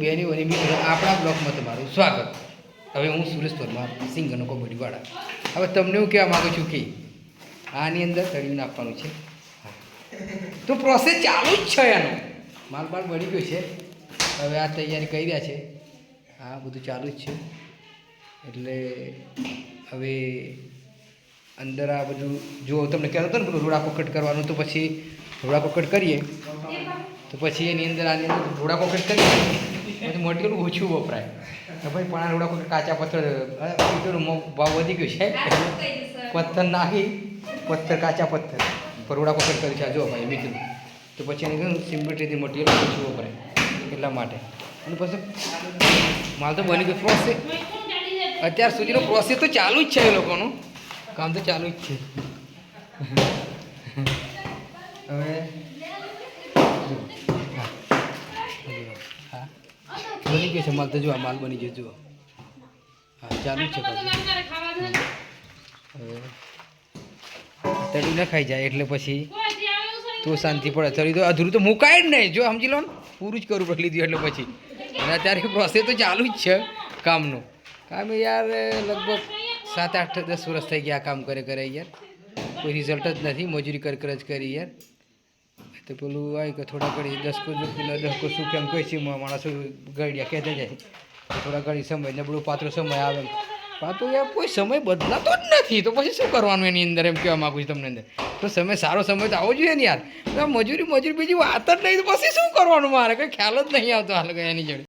બેની અને મિત્રો આપણા બ્લોગમાં તમારું સ્વાગત. હવે હું સુરેશ પરમાર, સિંગરનો કોમેડીવાળા. હવે તમને હું કહેવા માગું છું કે આની અંદર તળિયું નાખવાનું છે. તો પ્રોસેસ ચાલુ જ છે, એનો માલ બાલ બળી ગયો છે. હવે આ તૈયારી કરી રહ્યા છે, આ બધું ચાલુ જ છે. એટલે હવે અંદર આ બધું જો તમને કહેતો હતો ને પેલું રોડા કોકટ કરવાનું, તો પછી રોડા કોકટ કરીએ તો પછી એની અંદર આની અંદર રોડા કોકટ કરીએ પછી મટીરિયલ ઓછું વપરાય. તો ભાઈ પણ આ રોડા કોકટ કાચા પથ્થર ભાવ વધી ગયો છે, પથ્થર નાખી પથ્થર કાચા પથ્થર પર રોડા કોકટ કર્યું છે જો ભાઈ મિત્રો. તો પછી એને કહ્યું સિમ્પલિટીથી મટીરિયલ ઓછું વપરાય એટલા માટે. અને પછી માલ તો બની ગયો. પ્રોસેસ અત્યાર સુધીનો પ્રોસેસ તો ચાલુ જ છે, એ લોકોનું કામ તો ચાલુ જ છે. હવે હા બની ગયો છે માલ, તો જો આ માલ બની ગયો જુઓ. હા ચાલુ જ છે. હવે તળું ન ખાઈ જાય એટલે પછી તો શાંતિ પડે. તળી તો અધૂરું તો મુકાય જ નહીં, જો સમજી લો ને, પૂરું જ કરવું પડે લીધું એટલે પછી. અને અત્યારે પ્રોસેસ તો ચાલુ જ છે કામનું. કામ યાર લગભગ 7, 8, 10 વર્ષ થઈ ગયા કામ કરે યાર, કોઈ રિઝલ્ટ જ નથી. મજૂરી કર જ કરી યાર. તો પેલું આવી કે થોડા ઘડી 10 શું કેમ કહે છે માણસો ગળ્યા કહેતા જાય, થોડા ઘડી સમય નબળું પાત્રો સમય આવે પાતો યાર કોઈ સમય બદલાતો જ નથી. તો પછી શું કરવાનું એની અંદર, એમ કહેવા માગું છું તમને અંદર. તો સમય સારો સમય તો આવો જોઈએ ને યાર. મજૂરી બીજી વાત જ નહીં, તો પછી શું કરવાનું મારે કંઈ ખ્યાલ જ નહીં આવતો હાલ એની જોડે.